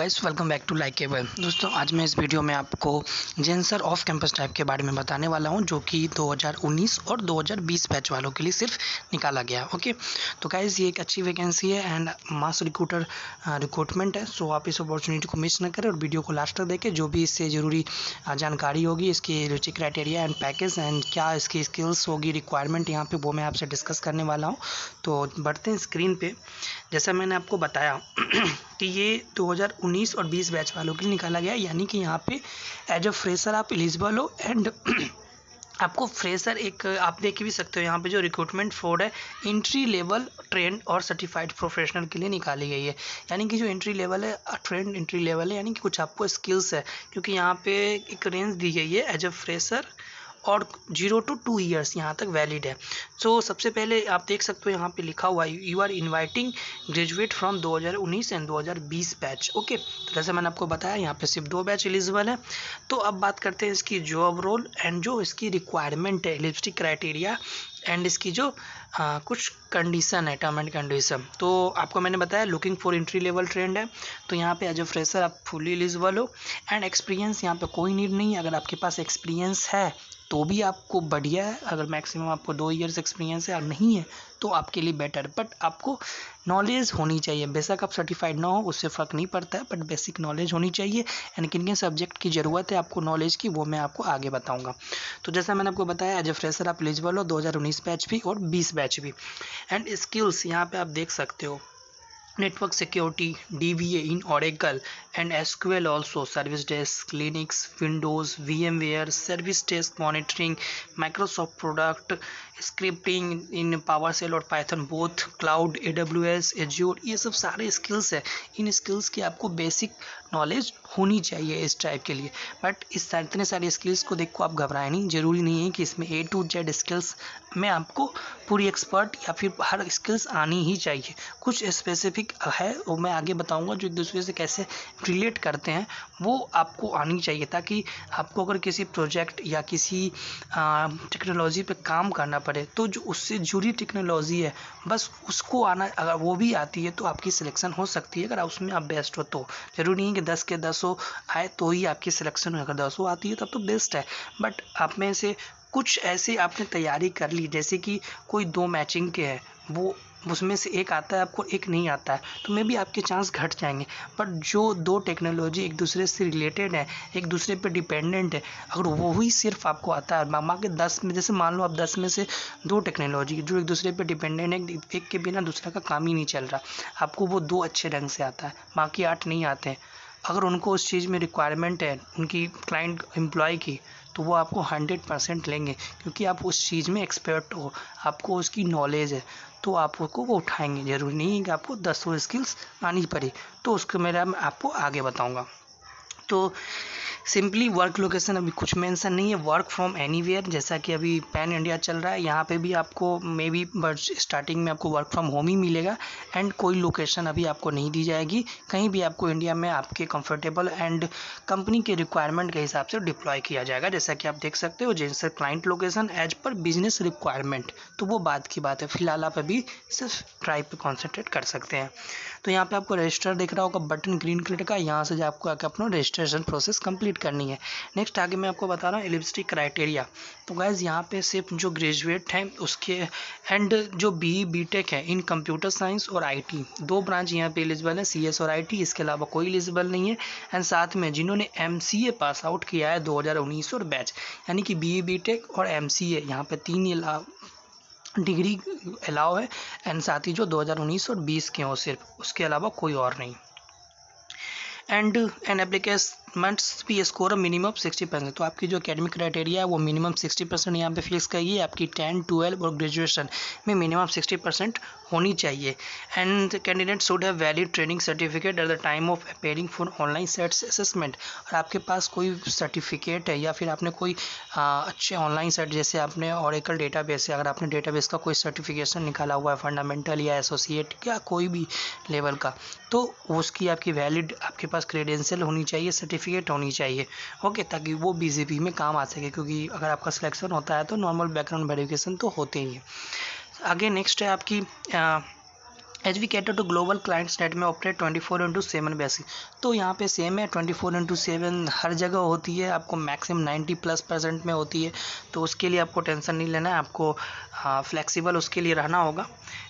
Guys, welcome back to Likeable. दोस्तों, आज मैं इस वीडियो में आपको जेंसर ऑफ कैंपस टाइप के बारे में बताने वाला हूं, जो कि 2019 और 2020 बैच वालों के लिए सिर्फ निकाला गया। ओके, तो गाइस ये एक अच्छी वैकेंसी है एंड मास रिक्रूटमेंट है। सो आप इस अपॉर्चुनिटी को मिस ना करें और वीडियो को लास्ट तक देखें। जो भी इससे ज़रूरी जानकारी होगी, इसकी eligibility criteria and package and क्या इसकी स्किल्स होगी, रिक्वायरमेंट यहाँ पे वो मैं आपसे डिस्कस करने वाला हूँ। तो बढ़ते हैं स्क्रीन पे। जैसा मैंने आपको बताया कि ये 2019 और 20 बैच वालों के लिए निकाला गया, यानी कि यहाँ पे एज अ फ्रेशर आप एलिजिबल हो एंड आपको फ्रेशर एक आप देख भी सकते हो यहाँ पे जो रिक्रूटमेंट फोर्ड है, एंट्री लेवल ट्रेंड और सर्टिफाइड प्रोफेशनल के लिए निकाली गई है। यानी कि जो एंट्री लेवल है, ट्रेंड एंट्री लेवल है, यानी कि कुछ आपको स्किल्स है, क्योंकि यहाँ पे एक रेंज दी गई है एज अ फ्रेशर और 0 to 2 ईयर्स यहाँ तक वैलिड है। सो सबसे पहले आप देख सकते हो यहाँ पे लिखा हुआ है, you are inviting graduate from 2019 and 2020 batch. Okay, तो जैसे मैंने आपको बताया यहाँ पे सिर्फ 2 बैच एलिजिबल है। तो अब बात करते हैं इसकी जॉब रोल एंड जो इसकी रिक्वायरमेंट है, एलिजिबिलिटी क्राइटेरिया एंड इसकी जो कुछ कंडीशन है, टर्म एंड कंडीशन। तो आपको मैंने बताया looking for entry level trend है, तो यहाँ पे एज अ फ्रेशर आप फुली एलिजिबल हो एंड एक्सपीरियंस यहाँ पे कोई नीड नहीं है। अगर आपके पास एक्सपीरियंस है तो भी आपको बढ़िया है, अगर मैक्सिमम आपको 2 ईयर्स एक्सपीरियंस है और नहीं है तो आपके लिए बेटर। बट आपको नॉलेज होनी चाहिए, बेशक आप सर्टिफाइड ना हो उससे फ़र्क नहीं पड़ता है, बट बेसिक नॉलेज होनी चाहिए। एंड किन किन सब्जेक्ट की ज़रूरत है आपको नॉलेज की, वो मैं आपको आगे बताऊंगा। तो जैसा मैंने आपको बताया एज ए फ्रेशर आप एलिजिबल हो 2019 बैच भी और 20 बैच भी। एंड स्किल्स यहाँ पे आप देख सकते हो, network security, DBA in Oracle and SQL also, service desk, Linux, Windows, VMware, service desk monitoring, Microsoft product, scripting in PowerShell और Python both, cloud, AWS, Azure, ये सब सारे स्किल्स है। इन स्किल्स की आपको बेसिक नॉलेज होनी चाहिए इस टाइप के लिए। बट इस इतने सारे स्किल्स को देख को आप घबराएं नहीं, ज़रूरी नहीं है कि इसमें A to Z स्किल्स में आपको पूरी एक्सपर्ट या फिर हर स्किल्स आनी ही चाहिए। कुछ स्पेसिफिक है वो मैं आगे बताऊंगा, जो एक दूसरे से कैसे रिलेट करते हैं वो आपको आनी चाहिए, ताकि आपको अगर किसी प्रोजेक्ट या किसी टेक्नोलॉजी पे काम करना पड़े तो जो उससे जुड़ी टेक्नोलॉजी है बस उसको आना, अगर वो भी आती है तो आपकी सिलेक्शन हो सकती है, अगर उसमें आप बेस्ट हो तो। ज़रूरी नहीं कि 10 के 10 आए तो ही आपकी सिलेक्शन हो, अगर 10 आती है तब तो बेस्ट है। बट आप में से कुछ ऐसे आपने तैयारी कर ली, जैसे कि कोई 2 मैचिंग के हैं, वो उसमें से एक आता है आपको, एक नहीं आता है, तो मे भी आपके चांस घट जाएंगे। बट जो 2 टेक्नोलॉजी एक दूसरे से रिलेटेड है, एक दूसरे पे डिपेंडेंट है, अगर वो ही सिर्फ आपको आता है, मान के 10 में, जैसे मान लो आप 10 में से 2 टेक्नोलॉजी जो एक दूसरे पे डिपेंडेंट है, एक के बिना दूसरा का काम ही नहीं चल रहा, आपको वो 2 अच्छे ढंग से आता है, बाकी 8 नहीं आते हैं। अगर उनको उस चीज़ में रिक्वायरमेंट है उनकी क्लाइंट एम्प्लॉय की, तो वो आपको 100% लेंगे, क्योंकि आप उस चीज़ में एक्सपर्ट हो, आपको उसकी नॉलेज है, तो आप उसको वो उठाएंगे। ज़रूरी नहीं है कि आपको 10 स्किल्स आनी पड़े, तो उसको मैं आपको आगे बताऊंगा। तो सिंपली वर्क लोकेशन अभी कुछ मेंशन नहीं है, वर्क फ्रॉम एनीवेयर, जैसा कि अभी पैन इंडिया चल रहा है, यहाँ पे भी आपको मे बी स्टार्टिंग में आपको वर्क फ्रॉम होम ही मिलेगा एंड कोई लोकेशन अभी आपको नहीं दी जाएगी, कहीं भी आपको इंडिया में आपके कंफर्टेबल एंड कंपनी के रिक्वायरमेंट के हिसाब से डिप्लॉय किया जाएगा। जैसा कि आप देख सकते हो, जैसे client location as per business requirement, तो वो बात की बात है, फिलहाल आप अभी सिर्फ ड्राइव पे कॉन्सेंट्रेट कर सकते हैं। तो यहाँ पे आपको रजिस्टर दिख रहा होगा बटन ग्रीन कलर का, यहाँ से आपको आके अपना रजिस्ट्रेशन प्रोसेस कंप्लीट करनी है। नेक्स्ट आगे मैं आपको बता रहा हूँ एलिजिबिलिटी क्राइटेरिया। तो गाइज यहाँ पे सिर्फ जो ग्रेजुएट हैं उसके एंड जो BE BTech है इन कंप्यूटर साइंस और IT 2 ब्रांच यहाँ पे एलिजिबल है, CS और IT, इसके अलावा कोई एलिजिबल नहीं है। एंड साथ में जिन्होंने MCA पास आउट किया है 2019 और बैच, यानी कि BE BTech और MCA, यहाँ पे 3 डिग्री अलाउ है। एंड साथ ही जो 2019 और 20 के हो सिर्फ, उसके अलावा कोई और नहीं। एंड एन एप्लीकेशमेंट्स भी स्कोर मिनिमम 60%, तो आपकी जो एकेडमिक क्राइटेरिया है वो मिनिमम 60% यहाँ पे फिक्स करिए, आपकी 10, 12 और ग्रेजुएशन में मिनिमम 60% होनी चाहिए। And candidate should have valid training certificate at the time of appearing for online sets assessment, और आपके पास कोई सर्टिफिकेट है या फिर आपने कोई अच्छे ऑनलाइन सेट, जैसे आपने ऑरेकल डेटाबेस है, अगर आपने डेटाबेस का कोई सर्टिफिकेशन निकाला हुआ है फंडामेंटल या एसोसिएट या कोई भी लेवल का, तो उसकी आपकी वैलिड आपके पास क्रेडेंशियल होनी चाहिए, सर्टिफिकेट होनी चाहिए। ओके, ताकि वो BGP में काम आ सके, क्योंकि अगर आपका सिलेक्शन होता है तो नॉर्मल बैकग्राउंड वेरिफिकेशन तो होते ही है। आगे नेक्स्ट है आपकी as we cater to global clients नेट में ऑपरेट 24/7 बेसिस। तो यहाँ पे सेम है, 24/7 हर जगह होती है, आपको मैक्सिमम 90+% में होती है। तो उसके लिए आपको टेंशन नहीं लेना है, आपको फ्लेक्सिबल उसके लिए रहना होगा।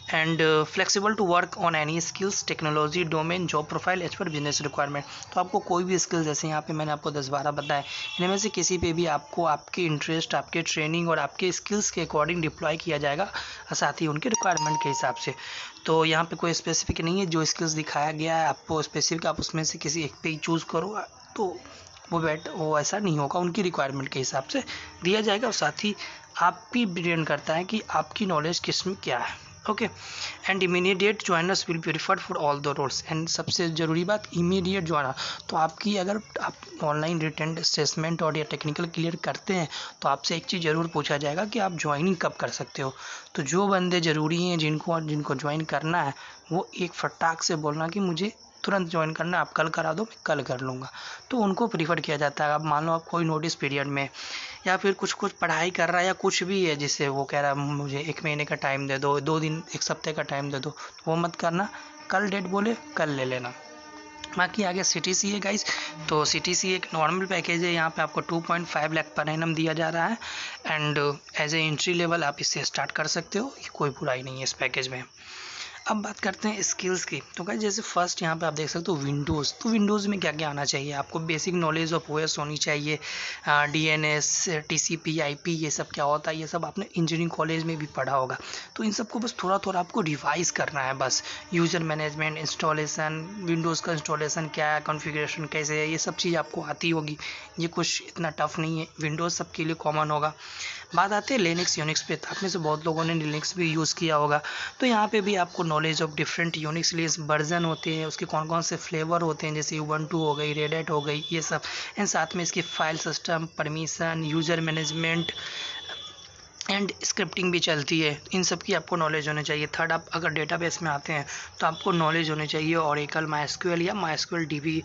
And flexible to work on any skills, technology, domain, job profile as per business requirement. तो आपको कोई भी स्किल, जैसे यहाँ पे मैंने आपको 10-12 बताए, इनमें से किसी पे भी आपको आपके इंटरेस्ट, आपके ट्रेनिंग और आपके स्किल्स के अकॉर्डिंग डिप्लॉय किया जाएगा, साथ ही उनके रिक्वायरमेंट के हिसाब से। तो यहाँ पे कोई स्पेसिफिक नहीं है, जो स्किल्स दिखाया गया है आपको स्पेसिफिक, आप उसमें से किसी एक पे ही चूज़ करो, तो वो ऐसा नहीं होगा, उनकी रिक्वायरमेंट के हिसाब से दिया जाएगा। और साथ ही आप भी डिपेंड करता है कि आपकी नॉलेज किस में क्या है। Okay, and immediate joiners will be referred for all the roles. And सबसे ज़रूरी बात, इमीडिएट ज्वाइनर। तो आपकी अगर आप ऑनलाइन रिटन असेसमेंट और या टेक्निकल क्लियर करते हैं तो आपसे एक चीज़ ज़रूर पूछा जाएगा कि आप ज्वाइनिंग कब कर सकते हो। तो जो बंदे ज़रूरी हैं, जिनको ज्वाइन करना है, वो एक फटाक से बोलना कि मुझे तुरंत ज्वाइन करना है, आप कल करा दो, मैं कल कर लूँगा। तो उनको प्रीफर किया जाता है। अब मान लो आप कोई नोटिस पीरियड में या फिर कुछ पढ़ाई कर रहा है या कुछ भी है, जिससे वो कह रहा है मुझे 1 महीने का टाइम दे दो, 2 दिन, 1 हफ्ते का टाइम दे दो, तो वो मत करना। कल डेट बोले कल ले लेना। बाकी आगे CTC है गाइस। तो CTC एक नॉर्मल पैकेज है, यहाँ पे आपको 2.5 लाख पर एनम दिया जा रहा है। And as a entry level आप इससे स्टार्ट कर सकते हो, कोई बुराई नहीं है इस पैकेज में। अब बात करते हैं स्किल्स की। तो गाइस जैसे फर्स्ट यहाँ पे आप देख सकते हो विंडोज़। तो विंडोज़ में क्या क्या आना चाहिए आपको? बेसिक नॉलेज ऑफ OS होनी चाहिए, DNS, TCP, IP, ये सब क्या होता है, ये सब आपने इंजीनियरिंग कॉलेज में भी पढ़ा होगा। तो इन सबको बस थोड़ा थोड़ा आपको रिवाइज करना है बस। यूज़र मैनेजमेंट, इंस्टॉलेशन, विंडोज़ का इंस्टॉलेशन क्या है, कॉन्फ़िगरेशन कैसे है, ये सब चीज़ आपको आती होगी। ये कुछ इतना टफ नहीं है, विंडोज़ सबके लिए कॉमन होगा। बात आती है लिनक्स यूनिक्स पे। तो आप में से बहुत लोगों ने लिनक्स भी यूज़ किया होगा। तो यहाँ पे भी आपको knowledge of different Unix Linux version होते हैं, उसके कौन कौन से फ्लेवर होते हैं, जैसे उबंटू हो गई, रेड हैट हो गई, ये सब। एंड साथ में इसकी file system, permission, user management and scripting भी चलती है। इन सब की आपको नॉलेज होनी चाहिए। थर्ड, आप अगर डेटाबेस में आते हैं तो आपको नॉलेज होनी चाहिए ओरेकल, MySQL या MySQL DB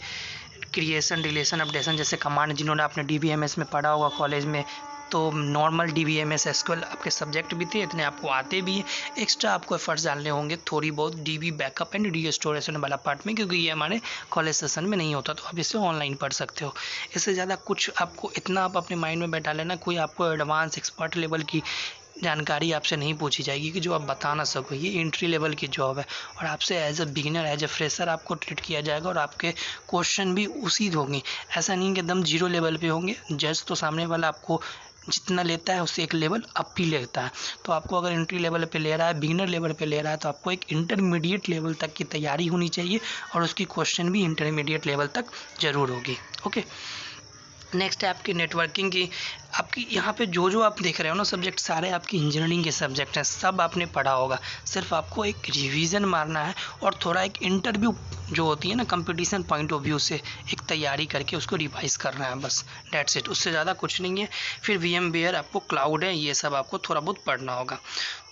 creation, deletion, updation जैसे कमांड, जिन्होंने आपने DBMS में पढ़ा होगा कॉलेज में। तो नॉर्मल DBMS SQL आपके सब्जेक्ट भी थे, इतने आपको आते भी हैं। एक्स्ट्रा आपको एफर्ट्स डालने होंगे थोड़ी बहुत DB बैकअप एंड रीस्टोरेशन वाला पार्ट में, क्योंकि ये हमारे कॉलेज सेशन में नहीं होता। तो आप इसे ऑनलाइन पढ़ सकते हो। इससे ज़्यादा कुछ आपको इतना आप अपने माइंड में बैठा लेना, कोई आपको एडवांस एक्सपर्ट लेवल की जानकारी आपसे नहीं पूछी जाएगी कि जो आप बता ना सको। ये एंट्री लेवल की जॉब है और आपसे as a beginner, as a fresher आपको ट्रीट किया जाएगा और आपके क्वेश्चन भी उसी होंगे। ऐसा नहीं कि एकदम 0 लेवल पे होंगे। जज तो सामने वाला आपको जितना लेता है उससे एक लेवल अप ही लेता है। तो आपको अगर एंट्री लेवल पे ले रहा है, बिगिनर लेवल पे ले रहा है, तो आपको एक इंटरमीडिएट लेवल तक की तैयारी होनी चाहिए और उसकी क्वेश्चन भी इंटरमीडिएट लेवल तक ज़रूर होगी। ओके, नेक्स्ट है आपकी नेटवर्किंग की। आपकी यहाँ पे जो आप देख रहे हो ना सब्जेक्ट, सारे आपकी इंजीनियरिंग के सब्जेक्ट हैं, सब आपने पढ़ा होगा। सिर्फ आपको एक रिवीजन मारना है और थोड़ा एक इंटरव्यू जो होती है ना कंपटीशन पॉइंट ऑफ व्यू से एक तैयारी करके उसको रिवाइज करना है, बस डेट्स इट। उससे ज़्यादा कुछ नहीं है। फिर VMware, आपको क्लाउड है, ये सब आपको थोड़ा बहुत पढ़ना होगा।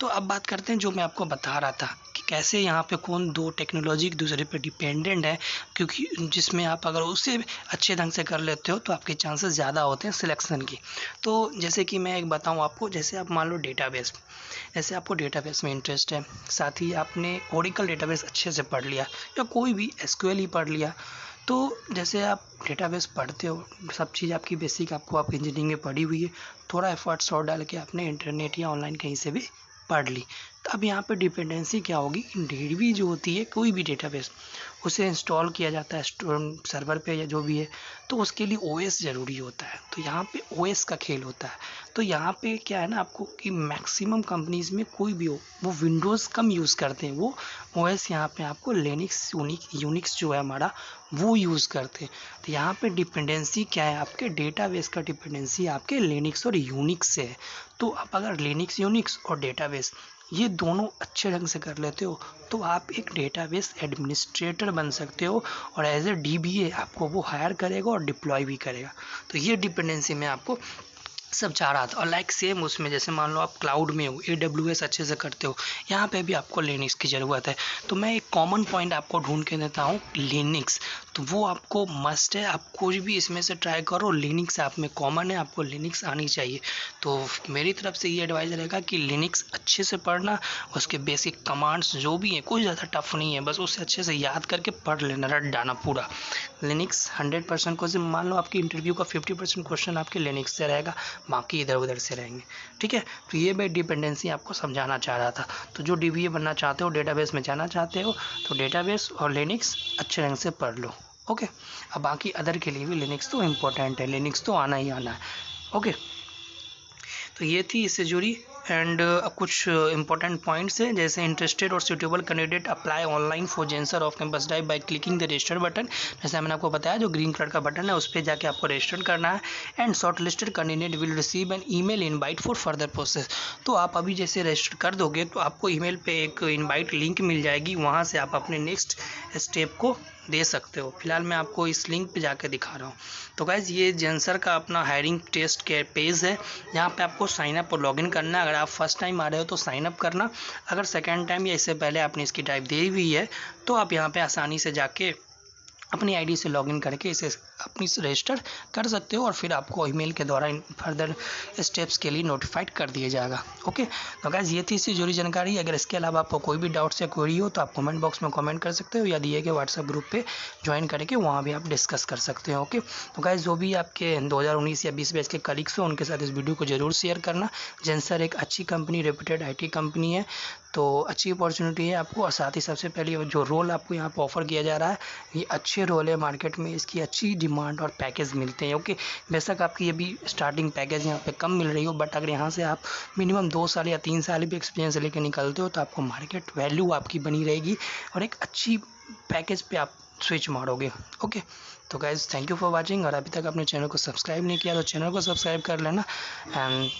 तो अब बात करते हैं जो मैं आपको बता रहा था कि कैसे यहाँ पे कौन दो टेक्नोलॉजी एक दूसरे पे डिपेंडेंट है, क्योंकि जिसमें आप अगर उसे अच्छे ढंग से कर लेते हो तो आपके चांसेस ज़्यादा होते हैं सिलेक्शन की। तो जैसे कि मैं एक बताऊं आपको, जैसे आप मान लो डेटाबेस, जैसे आपको डेटाबेस में इंटरेस्ट है, साथ ही आपने ओरेकल डेटाबेस अच्छे से पढ़ लिया या कोई भी SQL ही पढ़ लिया। तो जैसे आप डेटाबेस पढ़ते हो, सब चीज़ आपकी बेसिक आपको आप इंजीनियरिंग में पढ़ी हुई है, थोड़ा एफर्ट्स और डाल के आपने इंटरनेट या ऑनलाइन कहीं से भी पढ़ ली। तो अब यहाँ पे डिपेंडेंसी क्या होगी, DB जो होती है, कोई भी डेटाबेस उसे इंस्टॉल किया जाता है सर्वर पे या जो भी है, तो उसके लिए OS ज़रूरी होता है। तो यहाँ पे OS का खेल होता है। तो यहाँ पे क्या है ना आपको कि मैक्सिमम कंपनीज़ में कोई भी हो, वो विंडोज़ कम यूज़ करते हैं, वो OS यहाँ पे आपको लिनक्स यूनिक्स जो है हमारा वो यूज़ करते हैं। तो यहाँ पे डिपेंडेंसी क्या है, आपके डेटाबेस का डिपेंडेंसी आपके लिनक्स और यूनिक्स से है। तो आप अगर लिनक्स, यूनिक्स और डेटाबेस ये दोनों अच्छे ढंग से कर लेते हो तो आप एक डेटाबेस एडमिनिस्ट्रेटर बन सकते हो और एज ए DBA आपको वो हायर करेगा और डिप्लॉय भी करेगा। तो ये डिपेंडेंसी में आपको सब चाह रहा था। और लाइक सेम उसमें जैसे मान लो आप क्लाउड में हो, AWS अच्छे से करते हो, यहाँ पे भी आपको लिनक्स की ज़रूरत है। तो मैं एक कॉमन पॉइंट आपको ढूंढ के देता हूँ, लिनक्स। तो वो आपको मस्ट है। आप कुछ भी इसमें से ट्राई करो, लिनक्स आप में कॉमन है, आपको लिनक्स आनी चाहिए। तो मेरी तरफ से ये एडवाइस रहेगा कि लिनक्स अच्छे से पढ़ना, उसके बेसिक कमांड्स जो भी हैं कोई ज़्यादा टफ नहीं है, बस उसे अच्छे से याद करके पढ़ लेना, रट डाना पूरा। लिनक्स 100% क्वेश्चन, मान लो आपकी इंटरव्यू का 50% क्वेश्चन आपके लिनक्स से रहेगा, बाकी इधर उधर से रहेंगे, ठीक है। तो ये मैं डिपेंडेंसी आपको समझाना चाह रहा था। तो जो DBA बनना चाहते हो, डेटाबेस में जाना चाहते हो, तो डेटाबेस और लिनक्स अच्छे ढंग से पढ़ लो, ओके। अब बाकी अदर के लिए भी लिनक्स तो इम्पोर्टेंट है, लिनक्स तो आना ही आना है, ओके। तो ये थी इससे जुड़ी एंड कुछ इंपॉर्टेंट पॉइंट्स हैं, जैसे इंटरेस्टेड और suitable candidate apply online for Zensar off campus drive by clicking the register button. जैसे मैंने आपको बताया, जो ग्रीन कलर का बटन है उस पर जाके आपको रजिस्टर करना है। And short listed candidate will receive an email invite for further process. तो आप अभी जैसे रजिस्टर कर दोगे तो आपको ईमेल पे एक इनवाइट लिंक मिल जाएगी, वहाँ से आप अपने नेक्स्ट स्टेप को दे सकते हो। फिलहाल मैं आपको इस लिंक पे जाके दिखा रहा हूँ। तो गाइज़ ये जेंसर का अपना हायरिंग टेस्ट के पेज है, यहाँ पे आपको साइन अप और लॉगिन करना है। अगर आप फर्स्ट टाइम आ रहे हो तो साइन अप करना, अगर सेकेंड टाइम या इससे पहले आपने इसकी टाइप दी हुई है तो आप यहाँ पे आसानी से जाके अपनी आईडी से लॉगिन करके इसे अपनी रजिस्टर कर सकते हो और फिर आपको ईमेल के द्वारा फर्दर स्टेप्स के लिए नोटिफाइड कर दिया जाएगा, ओके। तो गाइस ये थी इससे जुड़ी जानकारी। अगर इसके अलावा आपको कोई भी डाउट्स या क्वेरी हो तो आप कमेंट बॉक्स में कमेंट कर सकते हो या दिए गए व्हाट्सएप ग्रुप पे ज्वाइन करके वहाँ भी आप डिस्कस कर सकते हो, ओके। तो गाइस जो भी आपके 2019 या 20 बैच के कलीग्स हो उनके साथ इस वीडियो को जरूर शेयर करना। जेंसर एक अच्छी कंपनी, रेप्यूटेड IT कंपनी है, तो अच्छी अपॉर्चुनिटी है आपको। और साथ ही सबसे पहले जो रोल आपको यहाँ पर ऑफर किया जा रहा है ये अच्छे रोल है, मार्केट में इसकी अच्छी डिमांड और पैकेज मिलते हैं, ओके। बेशक आपकी ये भी स्टार्टिंग पैकेज यहाँ पे कम मिल रही हो, बट अगर यहाँ से आप मिनिमम 2 साल या 3 साल भी एक्सपीरियंस लेके निकलते हो तो आपको मार्केट वैल्यू आपकी बनी रहेगी और एक अच्छी पैकेज पे आप स्विच मारोगे, ओके। तो guys thank you for watching. और अभी तक अपने चैनल को सब्सक्राइब नहीं किया तो चैनल को सब्सक्राइब कर लेना। एंड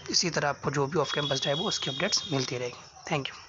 इसी तरह आपको जो भी ऑफ कैंपस ड्राइव हो उसकी अपडेट्स मिलती रहेगी। Thank you.